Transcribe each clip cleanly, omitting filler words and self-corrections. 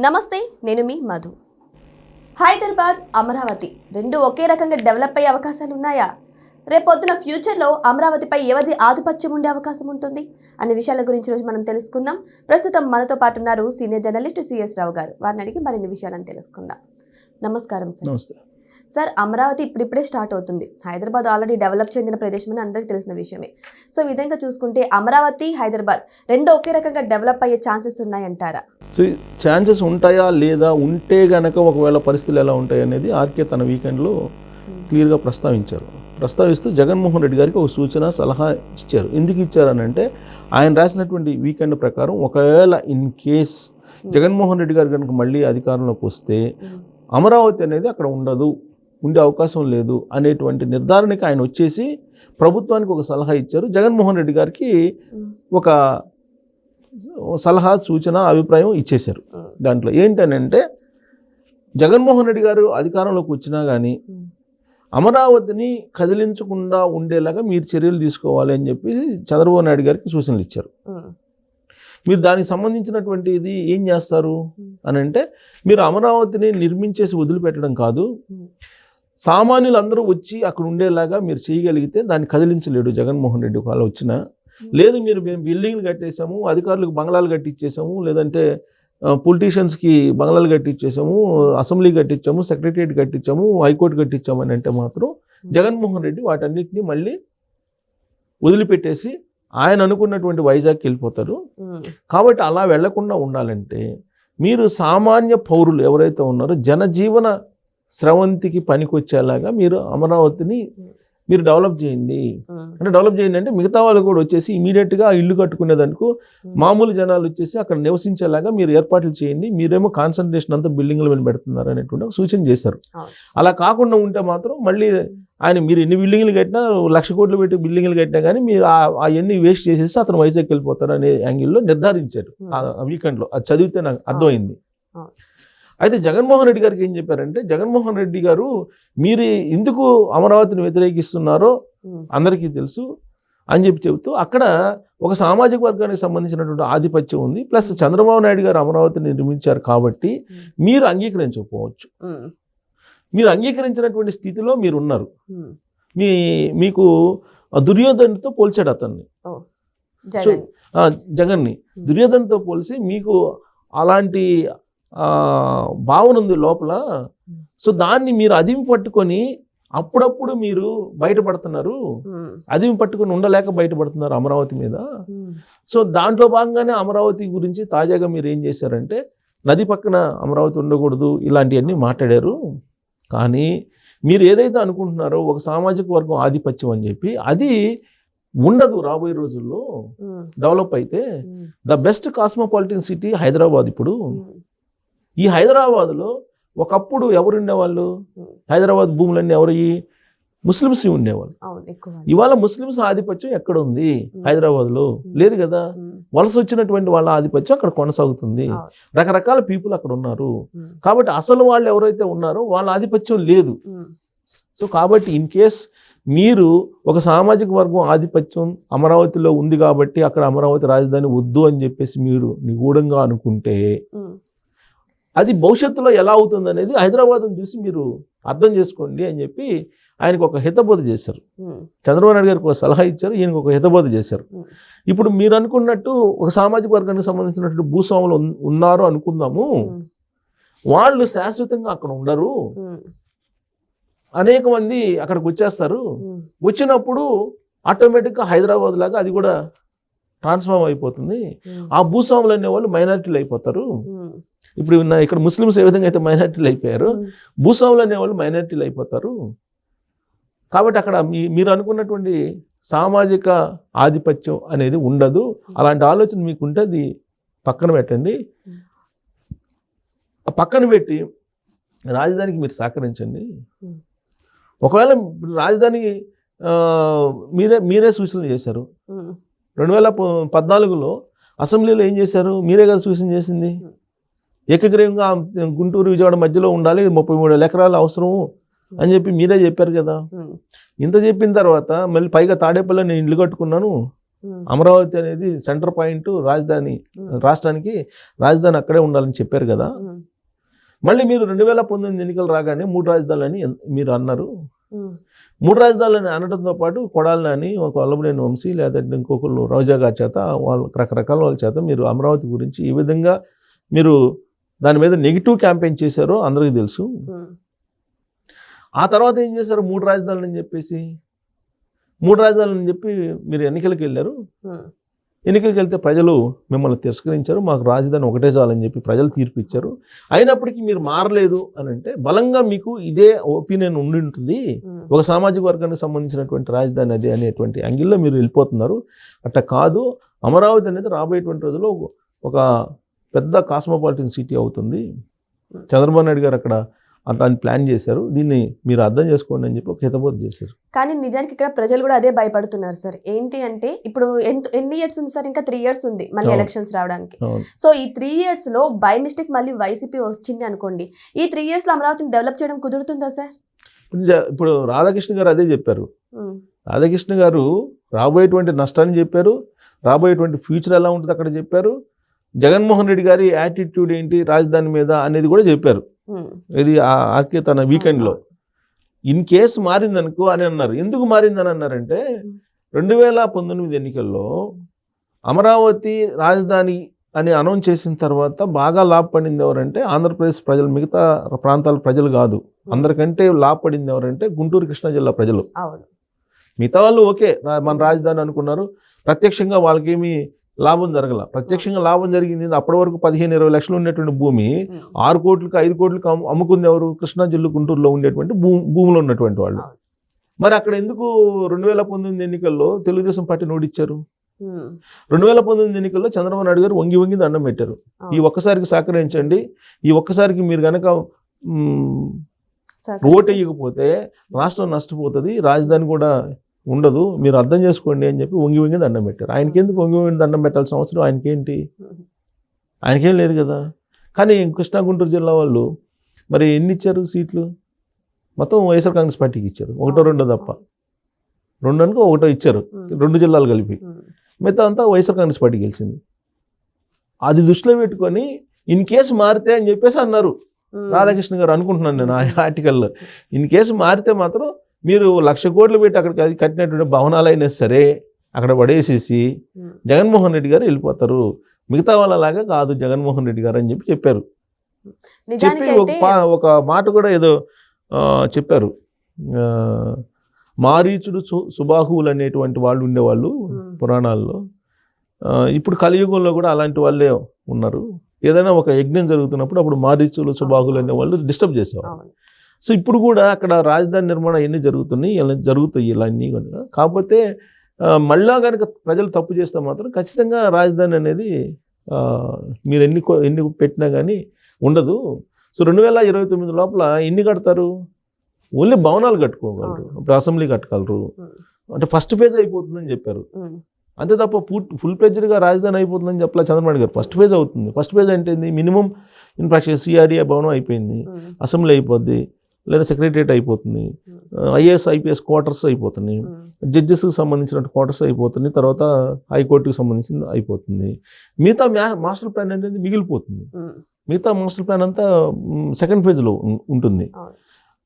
నమస్తే, నేను మీ మధు. హైదరాబాద్, అమరావతి రెండు ఒకే రకంగా డెవలప్ అయ్యే అవకాశాలు ఉన్నాయా? రేపొద్దున ఫ్యూచర్లో అమరావతిపై ఎవరిది ఆధిపత్యం ఉండే అవకాశం ఉంటుంది అనే విషయాల గురించి రోజు మనం తెలుసుకుందాం. ప్రస్తుతం మనతో పాటు ఉన్నారు సీనియర్ జర్నలిస్ట్ సిఎస్ రావు గారు. వారిని అడిగి మరిన్ని విషయాలను తెలుసుకుందాం. నమస్కారం సార్. నమస్తే సార్, అమరావతి ఇప్పుడిప్పుడే స్టార్ట్ అవుతుంది. హైదరాబాద్ ఆల్రెడీ డెవలప్ చెందిన ప్రదేశం అని అందరికీ తెలిసిన విషయమే. సో ఈ విధంగా చూసుకుంటే అమరావతి, హైదరాబాద్ రెండు ఒకే రకంగా డెవలప్ అయ్యే ఛాన్సెస్ ఉన్నాయంటారా? సో ఛాన్సెస్ ఉంటాయా లేదా, ఉంటే గనక ఒకవేళ పరిస్థితులు ఎలా ఉంటాయి అనేది ఆర్కే తన వీకెండ్లో క్లియర్గా ప్రస్తావిస్తూ జగన్మోహన్ రెడ్డి గారికి ఒక సూచన సలహా ఇచ్చారు. ఎందుకు ఇచ్చారనంటే ఆయన రాసినటువంటి వీకెండ్ ప్రకారం ఒకవేళ ఇన్ కేస్ జగన్మోహన్ రెడ్డి గారు కనుక మళ్ళీ అధికారంలోకి వస్తే అమరావతి అనేది అక్కడ ఉండే అవకాశం లేదు అనేటువంటి నిర్ధారణకి ఆయన వచ్చేసి ప్రభుత్వానికి ఒక సలహా ఇచ్చారు. జగన్మోహన్ రెడ్డి గారికి ఒక సలహా, సూచన, అభిప్రాయం ఇచ్చేశారు. దాంట్లో ఏంటనంటే జగన్మోహన్ రెడ్డి గారు అధికారంలోకి వచ్చినా కానీ అమరావతిని కదిలించకుండా ఉండేలాగా మీరు చర్యలు తీసుకోవాలి అని చెప్పేసి చంద్రబాబు నాయుడు గారికి సూచనలు ఇచ్చారు. మీరు దానికి సంబంధించినటువంటి ఇది ఏం చేస్తారు అని అంటే, మీరు అమరావతిని నిర్మించేసి వదిలిపెట్టడం కాదు, సామాన్యులు అందరూ వచ్చి అక్కడ ఉండేలాగా మీరు చేయగలిగితే దాన్ని కదిలించలేడు జగన్మోహన్ రెడ్డి ఒకవేళ వచ్చినా. లేదు మేము బిల్డింగ్లు కట్టేసాము, అధికారులకు బంగ్లాలు కట్టించేసాము, లేదంటే పొలిటీషియన్స్కి బంగ్లాలు కట్టించేసాము, అసెంబ్లీ కట్టించాము, సెక్రటరియట్ కట్టించాము, హైకోర్టు కట్టించాము అని అంటే మాత్రం జగన్మోహన్ రెడ్డి వాటన్నిటిని మళ్ళీ వదిలిపెట్టేసి ఆయన అనుకున్నటువంటి వైజాగ్కి వెళ్ళిపోతారు. కాబట్టి అలా వెళ్లకుండా ఉండాలంటే మీరు సామాన్య పౌరులు ఎవరైతే ఉన్నారో జనజీవన స్రవంతికి పనికొచ్చేలాగా మీరు అమరావతిని మీరు డెవలప్ చేయండి. అంటే మిగతా వాళ్ళు కూడా వచ్చేసి ఇమీడియట్గా ఇల్లు కట్టుకునేదానికి మామూలు జనాలు వచ్చేసి అక్కడ నివసించేలాగా మీరు ఏర్పాట్లు చేయండి. మీరేమో కాన్సన్ట్రేషన్ అంతా బిల్డింగ్ల మీద పెడుతున్నారు అనేటువంటి ఒక సూచన చేశారు. అలా కాకుండా ఉంటే మాత్రం మళ్ళీ ఆయన మీరు ఎన్ని బిల్డింగ్లు కట్టినా, 1,00,000 కోట్లు పెట్టి బిల్డింగ్లు కట్టినా కానీ మీరు అవన్నీ వేస్ట్ చేసేసి అతను వైజాగ్కి వెళ్ళిపోతారు అనే యాంగిల్లో నిర్ధారించారు ఆ వీకెండ్లో. అది చదివితే నాకు అర్థమైంది. అయితే జగన్మోహన్ రెడ్డి గారికి ఏం చెప్పారంటే, జగన్మోహన్ రెడ్డి గారు మీరు ఎందుకు అమరావతిని వ్యతిరేకిస్తున్నారో అందరికీ తెలుసు అని చెబుతూ అక్కడ ఒక సామాజిక వర్గానికి సంబంధించినటువంటి ఆధిపత్యం ఉంది, ప్లస్ చంద్రబాబు నాయుడు గారు అమరావతిని నిర్మించారు కాబట్టి మీరు అంగీకరించకపోవచ్చు. మీరు అంగీకరించినటువంటి స్థితిలో మీరు ఉన్నారు. మీకు దుర్యోధనుడితో పోల్చాడు అతన్ని, జగన్ని దుర్యోధనుడితో పోల్చి మీకు అలాంటి భావన ఉంది లోపల. సో దాన్ని మీరు అదిమి పట్టుకొని అప్పుడప్పుడు మీరు బయటపడుతున్నారు, అదిమి పట్టుకొని ఉండలేక బయటపడుతున్నారు అమరావతి మీద. సో దాంట్లో భాగంగానే అమరావతి గురించి తాజాగా మీరు ఏం చేశారంటే, నది పక్కన అమరావతి ఉండకూడదు ఇలాంటివన్నీ మాట్లాడారు. కానీ మీరు ఏదైతే అనుకుంటున్నారో ఒక సామాజిక వర్గం ఆధిపత్యం అని చెప్పి, అది ఉండదు రాబోయే రోజుల్లో. డెవలప్ అయితే the best cosmopolitan city Hyderabad. ఇప్పుడు ఈ హైదరాబాద్లో ఒకప్పుడు ఎవరు ఉండేవాళ్ళు? హైదరాబాద్ భూములన్నీ ఎవరు? ముస్లిమ్స్ ఉండేవాళ్ళు. ఇవాళ ముస్లిమ్స్ ఆధిపత్యం ఎక్కడ ఉంది? హైదరాబాద్లో లేదు కదా. వలస వచ్చినటువంటి వాళ్ళ ఆధిపత్యం అక్కడ కొనసాగుతుంది. రకరకాల పీపుల్ అక్కడ ఉన్నారు. కాబట్టి అసలు వాళ్ళు ఎవరైతే ఉన్నారో వాళ్ళ ఆధిపత్యం లేదు. సో కాబట్టి ఇన్ కేస్ మీరు ఒక సామాజిక వర్గం ఆధిపత్యం అమరావతిలో ఉంది కాబట్టి అక్కడ అమరావతి రాజధాని వద్దు అని చెప్పేసి మీరు నిగూఢంగా అనుకుంటే అది భవిష్యత్తులో ఎలా అవుతుంది అనేది హైదరాబాద్ను చూసి మీరు అర్థం చేసుకోండి అని చెప్పి ఆయనకు ఒక హితబోధ చేశారు. చంద్రబాబు నాయుడు గారికి ఒక సలహా ఇచ్చారు, ఈయనకు ఒక హితబోధ చేశారు. ఇప్పుడు మీరు అనుకున్నట్టు ఒక సామాజిక వర్గానికి సంబంధించినటువంటి భూస్వాములు ఉన్నారు అనుకుందాము, వాళ్ళు శాశ్వతంగా అక్కడ ఉండరు. అనేక మంది అక్కడికి వచ్చేస్తారు. వచ్చినప్పుడు ఆటోమేటిక్గా హైదరాబాద్ లాగా అది కూడా ట్రాన్స్ఫార్మ్ అయిపోతుంది. ఆ భూస్వాములు అనేవాళ్ళు మైనారిటీలు అయిపోతారు. ఇప్పుడు ఇక్కడ ముస్లిమ్స్ ఏ విధంగా అయితే మైనారిటీలు అయిపోయారు, భూస్వాములు అనేవాళ్ళు మైనారిటీలు అయిపోతారు. కాబట్టి అక్కడ మీరు అనుకున్నటువంటి సామాజిక ఆధిపత్యం అనేది ఉండదు. అలాంటి ఆలోచన మీకు ఉంటే అది పక్కన పెట్టండి. పక్కన పెట్టి రాజధానికి మీరు సహకరించండి. ఒకవేళ రాజధాని మీరే సూచనలు చేశారు. 2014లో అసెంబ్లీలో ఏం చేశారు? మీరే కదా సూచన చేసింది. ఏకగ్రీవంగా గుంటూరు విజయవాడ మధ్యలో ఉండాలి, 33,000 ఎకరాలు అవసరం అని చెప్పి మీరే చెప్పారు కదా. ఇంత చెప్పిన తర్వాత మళ్ళీ పైగా తాడేపల్లిలో నేను ఇల్లు కట్టుకున్నాను, అమరావతి అనేది సెంటర్ పాయింట్, రాజధాని, రాష్ట్రానికి రాజధాని అక్కడే ఉండాలని చెప్పారు కదా. మళ్ళీ మీరు 2019 ఎన్నికలు రాగానే 3 రాజధానులని మీరు అన్నారు. ఉమ్, 3 రాజధానులని అనడంతో పాటు కొడాలని ఒక వల్లభనేని వంశీ లేదా ఇంకొకరు రోజా గారి చేత వాళ్ళ రకరకాల వాళ్ళ చేత మీరు అమరావతి గురించి ఈ విధంగా మీరు దాని మీద నెగిటివ్ క్యాంపెయిన్ చేశారో అందరికీ తెలుసు. ఉమ్, ఆ తర్వాత ఏం చేశారు? 3 రాజధానులు అని చెప్పేసి 3 రాజధానులు అని చెప్పి మీరు ఎన్నికలకు వెళ్ళారు. ఉమ్, ఎన్నికలకు వెళ్తే ప్రజలు మిమ్మల్ని తిరస్కరించారు. మాకు రాజధాని ఒకటే చాలని చెప్పి ప్రజలు తీర్పు ఇచ్చారు. అయినప్పటికీ మీరు మారలేదు అని అంటే బలంగా మీకు ఇదే ఒపీనియన్ ఉండి ఉంటుంది. ఉమ్, ఒక సామాజిక వర్గానికి సంబంధించినటువంటి రాజధాని అది అనేటువంటి యాంగిల్లో మీరు వెళ్ళిపోతున్నారు. అట్లా కాదు, అమరావతి అనేది రాబోయేటువంటి రోజుల్లో ఒక పెద్ద కాస్మోపాలిటన్ సిటీ అవుతుంది. చంద్రబాబు నాయుడు గారు అక్కడ అట్లాంటి ప్లాన్ చేశారు. దీన్ని మీరు అర్థం చేసుకోండి అని చెప్పి ఒక హితబోధ చేశారు. కానీ నిజానికి ఇక్కడ ప్రజలు కూడా అదే భయపడుతున్నారు సార్. ఏంటి అంటే ఇప్పుడు ఎన్ని ఇయర్స్ ఉంది సార్? ఇంకా 3 years ఉంది మళ్ళీ అవును. ఎలక్షన్స్ రావడానికి. అవును. సో ఈ 3 years లో బై మిస్టేక్ మళ్ళీ వైసీపీ వచ్చింది అనుకోండి, ఈ 3 years లో అమరావతిని డెవలప్ చేయడం కుదురుతుందా సార్? ఇప్పుడు రాధాకృష్ణ గారు అదే చెప్పారు. ఉమ్, రాధాకృష్ణ గారు రాబోయేటువంటి నష్టాన్ని చెప్పారు, రాబోయేటువంటి ఫ్యూచర్ ఎలా ఉంటుంది అక్కడ చెప్పారు, జగన్మోహన్ రెడ్డి గారి యాటిట్యూడ్ ఏంటి రాజధాని మీద అనేది కూడా చెప్పారు. ఉమ్, ఇది ఆర్కే తన వీకెండ్లో. ఇన్ కేసు మారిందనుకో అని అన్నారు. ఎందుకు మారిందని అన్నారంటే 2019 ఎన్నికల్లో అమరావతి రాజధాని అని అనౌన్స్ చేసిన తర్వాత బాగా లాభపడింది ఎవరంటే ఆంధ్రప్రదేశ్ ప్రజలు, మిగతా ప్రాంతాల ప్రజలు కాదు. అందరికంటే లాభపడింది ఎవరంటే గుంటూరు కృష్ణా జిల్లా ప్రజలు. అవును. మిగతా వాళ్ళు ఓకే మన రాజధాని అనుకున్నారు, ప్రత్యక్షంగా వాళ్ళకేమీ లాభం జరగల. ప్రత్యక్షంగా లాభం జరిగింది అప్పటి వరకు 15-20 లక్షలు ఉన్నటువంటి భూమి 6 కోట్లకు 5 కోట్లకు అమ్ముకుంది ఎవరు? కృష్ణా జిల్లా గుంటూరులో ఉండేటువంటి భూములు ఉన్నటువంటి వాళ్ళు. మరి అక్కడ ఎందుకు 2019 ఎన్నికల్లో తెలుగుదేశం పార్టీని ఓడిచ్చారు? 2019 ఎన్నికల్లో చంద్రబాబు నాయుడు గారు వంగి వంగి దండం పెట్టారు. ఈ ఒక్కసారికి సహకరించండి, ఈ ఒక్కసారికి మీరు కనుక ఓటు వేయకపోతే రాష్ట్రం నష్టపోతుంది, రాజధాని కూడా ఉండదు, మీరు అర్థం చేసుకోండి అని చెప్పి వంగి వంగి దండం పెట్టారు. ఆయనకి ఎందుకు వంగి వంగి దండం పెట్టాల్సిన అవసరం ఆయనకేంటి? ఆయనకేం లేదు కదా. కానీ కృష్ణా గుంటూరు జిల్లా వాళ్ళు మరి ఎన్ని ఇచ్చారు సీట్లు? మొత్తం వైఎస్ఆర్ కాంగ్రెస్ పార్టీకి ఇచ్చారు. 1-2 తప్ప, 2 అనుకో 1 ఇచ్చారు, 2 జిల్లాలు కలిపి. మిగతా అంతా వైఎస్ఆర్ కాంగ్రెస్ పార్టీ గెలిచింది. అది దృష్టిలో పెట్టుకొని ఇన్ కేసు మారితే అని చెప్పేసి అన్నారు రాధాకృష్ణ గారు. అనుకుంటున్నాను నేను ఆ ఆర్టికల్లో. ఇన్ కేసు మారితే మాత్రం మీరు 1,00,000 కోట్లు పెట్టి అక్కడ కట్టినటువంటి భవనాలైనా సరే అక్కడ పడేసేసి జగన్మోహన్ రెడ్డి గారు వెళ్ళిపోతారు, మిగతా వాళ్ళలాగా కాదు జగన్మోహన్ రెడ్డి గారు అని చెప్పి చెప్పారు. చెప్పి ఒక మాట కూడా ఏదో చెప్పారు, మారీచుడు సుబాహువులు అనేటువంటి వాళ్ళు ఉండేవాళ్ళు పురాణాల్లో. ఇప్పుడు కలియుగంలో కూడా అలాంటి వాళ్ళే ఉన్నారు. ఏదైనా ఒక యజ్ఞం జరుగుతున్నప్పుడు అప్పుడు మారీచులు సుబాహువులు అనేవాళ్ళు డిస్టర్బ్ చేసేవాళ్ళు. సో ఇప్పుడు కూడా అక్కడ రాజధాని నిర్మాణం ఎన్ని జరుగుతున్నాయి, ఇలా జరుగుతాయి ఇలాన్నీ కూడా. కాకపోతే మళ్ళా కనుక ప్రజలు తప్పు చేస్తే మాత్రం ఖచ్చితంగా రాజధాని అనేది మీరు ఎన్ని పెట్టినా కానీ ఉండదు. సో 2029 లోపల ఎన్ని కడతారు? ఓన్లీ భవనాలు కట్టుకోగలరు, ఇప్పుడు అసెంబ్లీ కట్టగలరు. అంటే ఫస్ట్ ఫేజ్ అయిపోతుందని చెప్పారు. అంతే తప్ప ఫుల్ ప్లెడ్జ్డ్గా రాజధాని అయిపోతుందని చెప్పలే చంద్రబాబు గారు. ఫస్ట్ ఫేజ్ అవుతుంది. ఫస్ట్ ఫేజ్ అంటే మినిమం ఇన్ఫ్రాస్ట్రక్చర్ సిఆర్డీఏ భవనం అయిపోయింది, అసెంబ్లీ అయిపోద్ది, లేదా సెక్రటరియట్ అయిపోతుంది, ఐఏఎస్ ఐపీఎస్ క్వార్టర్స్ అయిపోతున్నాయి, జడ్జెస్కి సంబంధించిన క్వార్టర్స్ అయిపోతున్నాయి, తర్వాత హైకోర్టుకి సంబంధించింది అయిపోతుంది. మిగతా మాస్టర్ ప్లాన్ అనేది మిగిలిపోతుంది. మిగతా మాస్టర్ ప్లాన్ అంతా సెకండ్ ఫేజ్లో ఉంటుంది.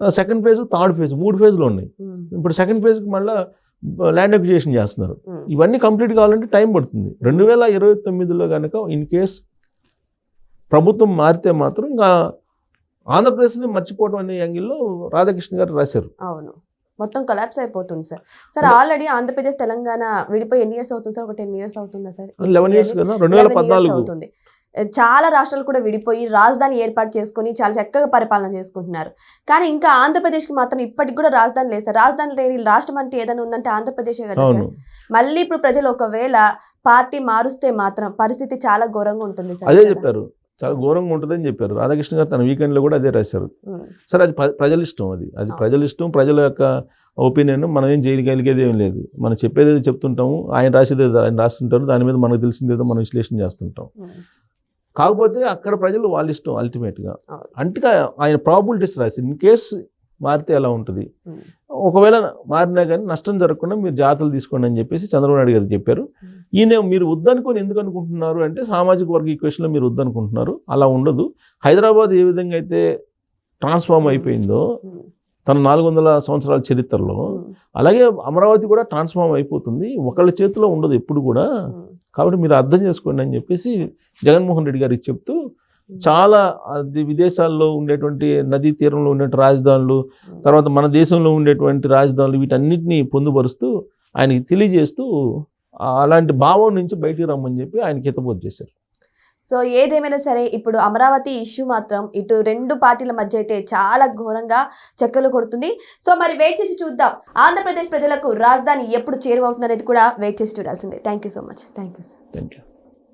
సెకండ్ ఫేజ్, థర్డ్ ఫేజ్, 3 ఫేజ్లు ఉన్నాయి. ఇప్పుడు సెకండ్ ఫేజ్కి మళ్ళీ ల్యాండ్ అక్విజిషన్ చేస్తున్నారు. ఇవన్నీ కంప్లీట్ కావాలంటే టైం పడుతుంది. 2029లో కనుక ఇన్ కేస్ ప్రభుత్వం మారితే మాత్రం ఇంకా ఆంధ్రప్రదేశ్ని మర్చిపోవడం అనే యాంగిల్లో రాధాకృష్ణ గారు రాశారు. అవును, మొత్తం కొలాప్స్ అయిపోతుంది sir. Sir already Andhra Pradesh Telangana విడిపోయి ఎన్ని ఇయర్స్ అవుతుంది సార్? ఒక 10 years అవుతుందా సార్? 11 years కదా, 2014 అవుతుంది. చాలా రాష్ట్రాలు కూడా విడిపోయి రాజధాని ఏర్పాటు చేసుకుని చాలా చక్కగా పరిపాలన చేసుకుంటున్నారు. కానీ ఇంకా ఆంధ్రప్రదేశ్కి మాత్రం ఇప్పటికి కూడా రాజధాని లేదు సార్. రాజధాని లేని రాష్ట్రం అంటే ఏదైనా ఉందంటే ఆంధ్రప్రదేశే కదా సార్. మళ్ళీ ఇప్పుడు ప్రజలు ఒకవేళ పార్టీ మారుస్తే మాత్రం పరిస్థితి చాలా ఘోరంగా ఉంటుంది సార్. అదే చెప్పారు, చాలా ఘోరంగా ఉంటుందని చెప్పారు రాధాకృష్ణ గారు తన వీకెండ్లో కూడా అదే రాశారు. సరే అది ప్రజల ఇష్టం, అది ప్రజల ఇష్టం, ప్రజల యొక్క ఒపీనియన్. మనం ఏం చేయగలిగేది ఏం లేదు. మనం చెప్పేది ఏదో చెప్తుంటాము, ఆయన రాసేది ఆయన రాస్తుంటారు, దాని మీద మనకు తెలిసిందేదో మనం విశ్లేషణ చేస్తుంటాం. కాకపోతే అక్కడ ప్రజలు వాళ్ళ ఇష్టం అల్టిమేట్గా. అంటే ఆయన ప్రాబిలిటీస్ రాసి ఇన్ కేస్ మారితే ఎలా ఉంటుంది, ఒకవేళ మారినా కానీ నష్టం జరగకుండా మీరు జాగ్రత్తలు తీసుకోండి అని చెప్పేసి చంద్రబాబు నాయుడు గారు చెప్పారు. ఈయన మీరు వద్దనుకొని ఎందుకు అనుకుంటున్నారు అంటే సామాజిక వర్గ ఈక్వేషన్లో మీరు వద్దనుకుంటున్నారు. అలా ఉండదు. హైదరాబాద్ ఏ విధంగా అయితే ట్రాన్స్ఫార్మ్ అయిపోయిందో తన 400 సంవత్సరాల చరిత్రలో, అలాగే అమరావతి కూడా ట్రాన్స్ఫార్మ్ అయిపోతుంది. ఒకళ్ళ చేతిలో ఉండదు ఎప్పుడు కూడా. కాబట్టి మీరు అర్థం చేసుకోండి అని చెప్పేసి జగన్మోహన్ రెడ్డి గారికి చెప్తూ చాలా విదేశాల్లో ఉండేటువంటి నదీ తీరంలో ఉండే రాజధానులు, తర్వాత మన దేశంలో ఉండేటువంటి రాజధానులు, వీటన్నిటిని పొందుపరుస్తూ ఆయనకి తెలియజేస్తూ అలాంటి భావం నుంచి బయటికి రమ్మని చెప్పి ఆయనకి హితబోధ చేశారు. సో ఏదేమైనా సరే ఇప్పుడు అమరావతి ఇష్యూ మాత్రం ఇటు రెండు పార్టీల మధ్య అయితే చాలా ఘోరంగా చక్కర్లు కొడుతుంది. సో మరి వెయిట్ చేసి చూద్దాం. ఆంధ్రప్రదేశ్ ప్రజలకు రాజధాని ఎప్పుడు చేరువవుతుంది అనేది కూడా వెయిట్ చేసి చూడాల్సిందే. Thank you so much. Thank you sir. Thank you.